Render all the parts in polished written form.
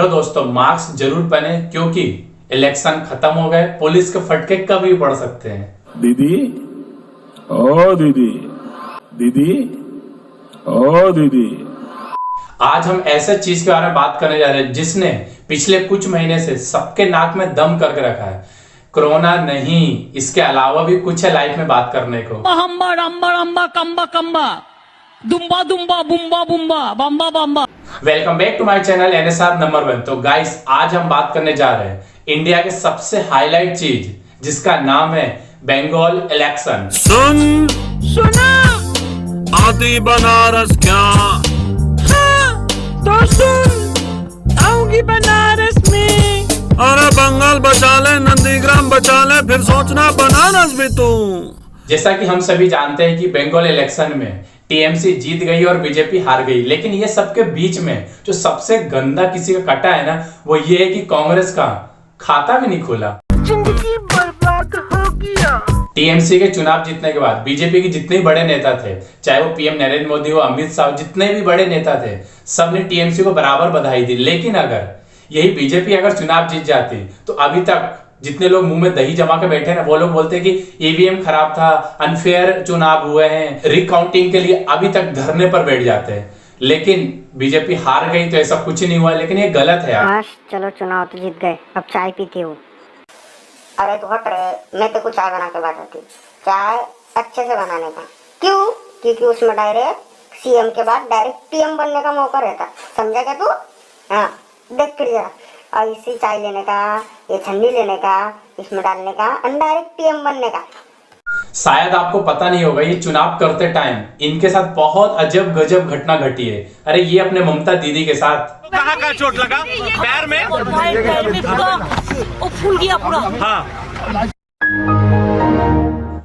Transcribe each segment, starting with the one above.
चलो दोस्तों, मास्क जरूर पहने क्योंकि इलेक्शन खत्म हो गए, पुलिस के फटके कभी पड़ सकते हैं। दीदी, ओ दीदी, दीदी, ओ दीदी। आज हम ऐसे चीज के बारे में बात करने जा रहे हैं जिसने पिछले कुछ महीने से सबके नाक में दम करके रखा है। कोरोना नहीं, इसके अलावा भी कुछ है लाइफ में बात करने को। हम्बा रम्बा रम्बा कम्बा कम्बा दुम्बा दुम्बा बुम्बा बुम्बा बम्बा बम्बा। Welcome back to my channel NSR number 1। तो गाइस, आज हम बात करने जा रहे हैं इंडिया के सबसे हाईलाइट चीज जिसका नाम है बंगाल इलेक्शन। सुना आती बनारस क्या? हाँ, तो सुन आऊंगी बनारस में। अरे बंगाल बचा ले, नंदीग्राम बचा ले, फिर सोचना बनारस भी तू। जैसा कि हम सभी जानते हैं कि बंगाल इलेक्शन में टीएमसी जीत गई और बीजेपी हार गई, लेकिन ये सबके बीच में जो सबसे गंदा किसी का कटा है ना, वो ये है कि कांग्रेस का खाता भी नहीं खोला। जिंदगी बर्बाद हो गया। टीएमसी के चुनाव जीतने के बाद बीजेपी के जितने बड़े नेता थे, चाहे वो पीएम नरेंद्र मोदी हो, अमित शाह, जितने भी बड़े नेता थे, सबने टीएमसी को बराबर बधाई दी। लेकिन अगर यही बीजेपी अगर चुनाव जीत जाती तो अभी तक जितने लोग मुंह में दही जमा के बैठे ना, वो लोग बोलते हैं कि ईवीएम खराब था, अनफेयर चुनाव हुए हैं, रिकाउंटिंग के लिए अभी तक धरने पर बैठ जाते हैं। लेकिन बीजेपी हार गई तो ऐसा कुछ नहीं हुआ, लेकिन ये गलत है यार। चलो चुनाव तो जीत गए, अब चाय पीते हो। अरे तो हट रहे, मैं तो कुछ चाय बना के बात होती, चाय अच्छे से बनाने का। क्यों? क्योंकि उसमें डायरेक्ट सीएम के बाद डायरेक्ट पीएम बनने का मौका रहता। समझा क्या तू? हाँ, देख कर जरा, और इसी चाय लेने का, ये छन्नी लेने का, इसमें डालने का, डायरेक्ट पीएम बनने का। शायद आपको पता नहीं होगा, ये चुनाव करते टाइम इनके साथ बहुत अजब गजब घटना घटी है। अरे ये अपने ममता दीदी के साथ। कहाँ का चोट लगा? पैर में? पैर में पूरा वो फूल गया पूरा। हाँ।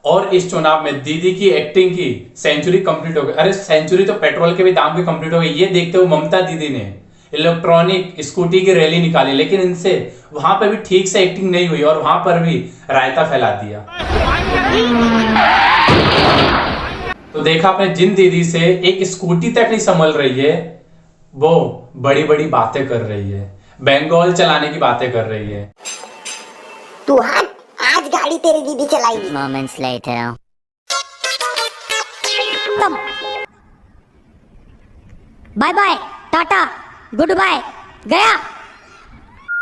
और इस चुनाव में दीदी की एक्टिंग की सेंचुरी कंप्लीट हो गई। अरे सेंचुरी तो पेट्रोल के भी दाम भी कंप्लीट हो गई। ये देखते हुए ममता दीदी ने इलेक्ट्रॉनिक स्कूटी की रैली निकाली, लेकिन इनसे वहां पर भी ठीक से एक्टिंग नहीं हुई और वहां पर भी रायता फैला दिया। तो देखा आपने, जिन दीदी से एक स्कूटी तक नहीं संभल रही है, वो बड़ी बड़ी बातें कर रही है, बंगाल चलाने की बातें कर रही है। तू हट, आज गाड़ी तेरी दीदी चलाएगी। Moments later. Bye bye, tata, goodbye, गया।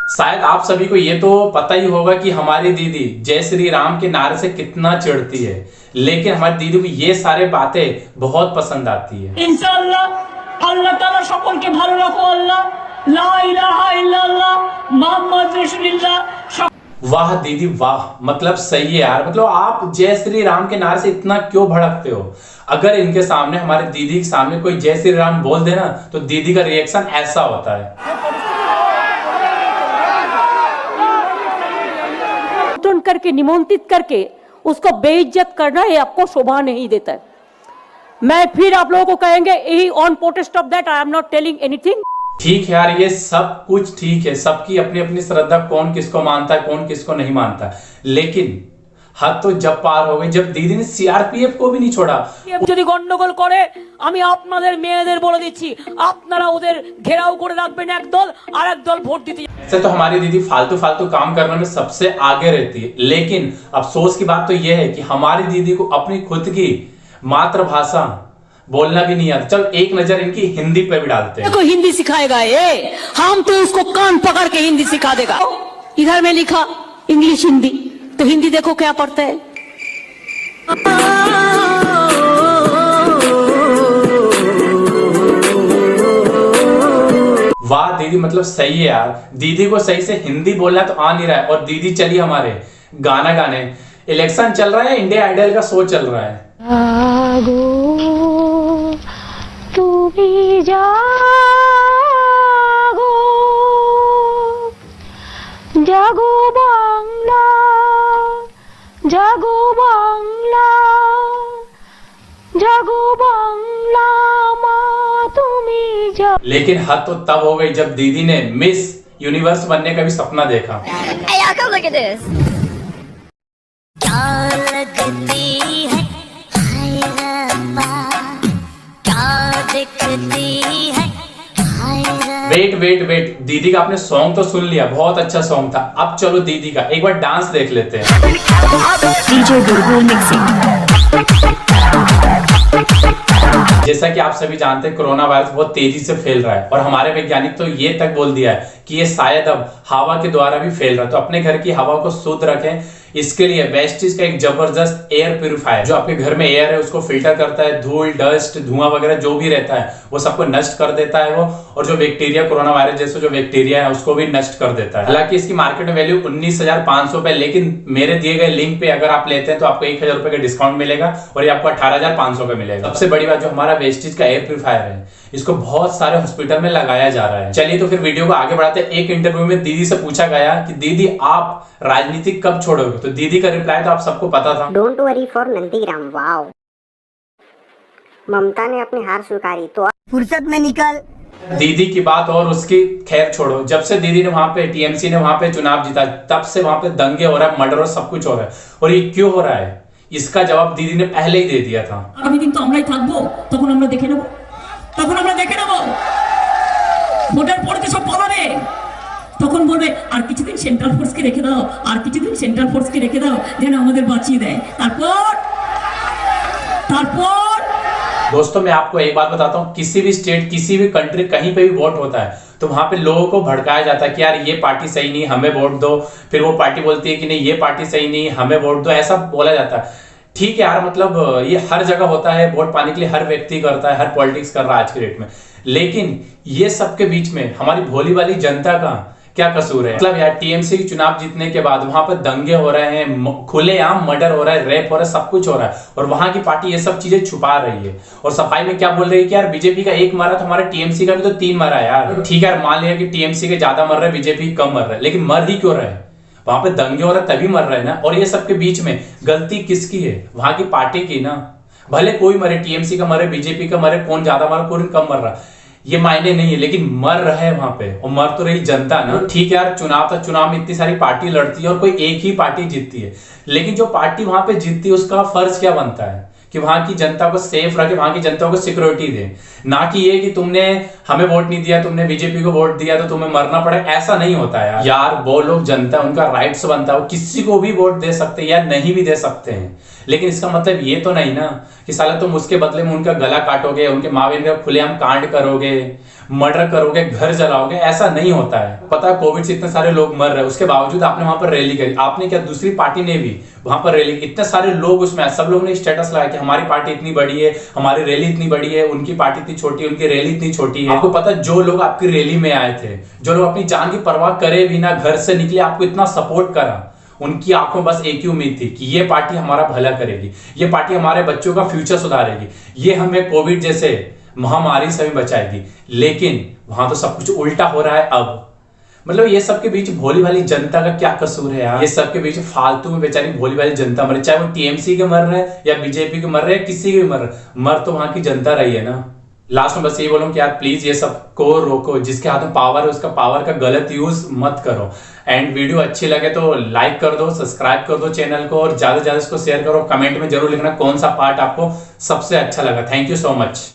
शायद आप सभी को ये तो पता ही होगा कि हमारी दीदी जय श्री राम के नारे से कितना चिढ़ती है, लेकिन हमारी दीदी को ये सारे बातें बहुत पसंद आती है। इंशाअल्लाह अल्लाह ताला সকলকে ভালো রাখো। আল্লাহ লা ইলাহা ইল্লাল্লাহ মুহাম্মদ রাসূলুল্লাহ। वाह दीदी वाह, मतलब सही है यार। मतलब आप जय श्री राम के नारे से इतना क्यों भड़कते हो? अगर इनके सामने, हमारे दीदी के सामने कोई जय श्री राम बोल देना तो दीदी का रिएक्शन ऐसा होता है। करके निमंत्रित करके उसको बेइज्जत करना, ये आपको शोभा नहीं देता है। मैं फिर आप लोगों को कहेंगे, यही on protest of that I am not telling anything. ठीक है यार, ये सब कुछ ठीक है, सबकी अपनी अपनी श्रद्धा, कौन किसको मानता है, कौन किसको नहीं मानता, लेकिन हद तो जब पार हो गई जब दीदी ने सीआरपीएफ को भी नहीं छोड़ा। যদি গন্ডগোল করে আমি আপনাদের মেয়েদের বলে দিচ্ছি, আপনারা ওদের ঘেরাও করে রাখবেন একদল, আর একদল ভোট দিতে। ऐसे तो हमारी दीदी फालतू फालतू काम करने में सबसे आगे रहती है, लेकिन अफसोस की बात तो यह है कि हमारी दीदी को अपनी खुद की मातृभाषा बोलना भी नहीं आता। चल एक नजर इनकी हिंदी पे भी डालते हैं। को हिंदी सिखाएगा ये, हम तो उसको कान पकड़ के हिंदी सिखा देगा। इधर में लिखा इंग्लिश हिंदी, तो हिंदी देखो क्या पढ़ता है। वाह दीदी, मतलब सही है यार। दीदी को सही से हिंदी बोलना तो आ नहीं रहा है और दीदी चली हमारे गाना गाने। इलेक्शन चल रहा है, इंडिया आइडल का शो चल रहा है। तू भी जागो, जागो बांग्ला, जागो बांग्ला, जागो बांग्ला माँ तुम्ही जा। लेकिन हद तो तब हो गई जब दीदी ने मिस यूनिवर्स बनने का भी सपना देखा। Hey, y'all, come look at this. क्या लगती है हाय रब्बा, क्या दिखती है वेट वेट वेट, दीदी का आपने सॉन्ग तो सुन लिया, बहुत अच्छा सॉन्ग था। अब चलो दीदी का एक बार डांस देख लेते हैं। डीजे गुरगुल मिक्सिंग। जैसा कि आप सभी जानते हैं कोरोना वायरस बहुत तेजी से फैल रहा है और हमारे वैज्ञानिक तो ये तक बोल दिया है कि ये शायद अब हवा के द्वारा भी फैल रहा है। तो अपने घर की हवा को शुद्ध रखें, इसके लिए वेस्टिज का एक जबरदस्त एयर प्यूरिफायर जो आपके घर में एयर है उसको फिल्टर करता है, धूल डस्ट धुआं वगैरह जो भी रहता है वो सबको नष्ट कर देता है वो, और जो बैक्टीरिया कोरोना वायरस जैसे जो बैक्टीरिया है उसको भी नष्ट कर देता है। हालांकि इसकी मार्केट में वैल्यू 19,500 रुपए, लेकिन मेरे दिए गए लिंक पे अगर आप लेते हैं तो आपको 1,000 रुपए का डिस्काउंट मिलेगा और ये आपको 18,500 का मिलेगा। सबसे बड़ी बात जो हमारा वेस्टिज का एयर प्यूरिफायर है इसको बहुत सारे हॉस्पिटल में लगाया जा रहा है। चलिए तो फिर वीडियो को आगे बढ़ाते हैं। एक इंटरव्यू में दीदी से पूछा गया कि दीदी आप राजनीति कब छोड़ोगे, तो दीदी का रिप्लाई तो आप सबको पता था। Don't worry for Nandigram. Wow, Mamata ने अपनी हार स्वीकारी तो फुर्सत में निकल। दीदी की बात और उसकी खैर छोड़ो, जब से दीदी ने वहां पे टीएमसी ने वहां पे चुनाव जीता तब से वहां पे दंगे हो रहा है, मर्डर और सब कुछ हो रहा है। और ये क्यों हो रहा है इसका जवाब दीदी ने पहले ही दे दिया था। আগামী দিন তো আমরাই থাকবো, তখন আমরা দেখে নেব, ভোটের পরে তো সব পালাবে, তখন বলবে আর কিছুদিন সেন্ট্রাল ফোর্সকে রেখে দাও, আর কিছুদিন সেন্ট্রাল ফোর্সকে রেখে দাও যেন আমাদের বাঁচিয়ে দেয়। তারপর दोस्तों मैं आपको एक बात बताता हूँ, किसी भी स्टेट किसी भी कंट्री कहीं पे भी वोट होता है तो वहां पे लोगों को भड़काया जाता है कि यार ये पार्टी सही नहीं हमें वोट दो, फिर वो पार्टी बोलती है कि नहीं ये पार्टी सही नहीं हमें वोट दो, ऐसा बोला जाता है। ठीक है यार, मतलब ये हर जगह होता है, वोट पाने के लिए हर व्यक्ति करता है, हर पॉलिटिक्स कर रहा है आज के डेट में, लेकिन ये सबके बीच में हमारी भोली वाली जनता का क्या कसूर है। मतलब यार टीएमसी की चुनाव जीतने के बाद वहां पर दंगे हो रहे हैं, खुलेआम मर्डर हो रहा है, रेप हो रहा है, सब कुछ हो रहा है, और वहां की पार्टी ये सब चीजें छुपा रही है और सफाई में क्या बोल रही है कि यार बीजेपी का एक मरा तो हमारे टीएमसी का भी तो 3 मरा है यार। ठीक है यार, मान लिया कि टीएमसी के ज्यादा मर रहे हैं, बीजेपी कम मर रहा है, लेकिन मर ही क्यों रहे हैं? वहां पे दंगे हो रहे तभी मर रहे हैं ना। और ये सबके बीच में गलती किसकी है? वहां की पार्टी की ना। भले कोई मरे, टीएमसी का मरे, बीजेपी का मरे, कौन ज्यादा मरा कौन कम मर रहा ये मायने नहीं है, लेकिन मर रहे हैं वहां पे, और मर तो रही जनता ना। ठीक है यार, चुनाव था, चुनाव में इतनी सारी पार्टी लड़ती है और कोई एक ही पार्टी जीतती है, लेकिन जो पार्टी वहां पे जीतती है उसका फर्ज क्या बनता है कि वहां की जनता को सेफ रखे, वहां की जनता को सिक्योरिटी दे, ना कि ये कि तुमने हमें वोट नहीं दिया, तुमने बीजेपी को वोट दिया तो तुम्हें मरना पड़े। ऐसा नहीं होता है यार। वो लोग जनता, उनका राइट्स बनता है, वो किसी को भी वोट दे सकते हैं या नहीं भी दे सकते हैं, लेकिन इसका मतलब ये तो नहीं ना कि साला तुम उसके बदले में उनका गला काटोगे, उनके माँ बहन का खुलेआम कांड करोगे, मर्डर करोगे, घर जलाओगे। ऐसा नहीं होता है। पता है कोविड से इतने सारे लोग मर रहे हैं, उसके बावजूद आपने वहां पर रैली करी, आपने क्या दूसरी पार्टी ने भी वहां पर रैली, इतने सारे लोग उसमें, सब लोगों ने स्टेटस लगाया कि हमारी पार्टी इतनी बड़ी है, हमारी रैली इतनी बड़ी है, उनकी पार्टी इतनी छोटी है, उनकी रैली इतनी छोटी है। आपको पता है जो लोग आपकी रैली में आए थे, जो लोग अपनी जान की परवाह करे बिना घर से निकले, आपको इतना सपोर्ट करा, उनकी आंखों बस एक ही उम्मीद थी कि ये पार्टी हमारा भला करेगी, ये पार्टी हमारे बच्चों का फ्यूचर सुधारेगी, ये हमें कोविड जैसे महामारी से भी बचाएगी। लेकिन वहां तो सब कुछ उल्टा हो रहा है अब। मतलब ये सबके बीच भोली भाली जनता का क्या कसूर है यार? ये सबके बीच फालतू में बेचारी भोली भाली जनता मर रही, चाहे वो टीएमसी के मर रहे हैं या बीजेपी के मर रहे हैं, किसी के भी मर तो वहां की जनता रही है ना। लास्ट में बस ये बोलूं कि यार प्लीज ये सब को रोको, जिसके हाथ में पावर है उसका पावर का गलत यूज मत करो। एंड वीडियो अच्छी लगे तो लाइक कर दो, सब्सक्राइब कर दो चैनल को, और ज्यादा से ज्यादा इसको शेयर करो। कमेंट में जरूर लिखना कौन सा पार्ट आपको सबसे अच्छा लगा। Thank you so much.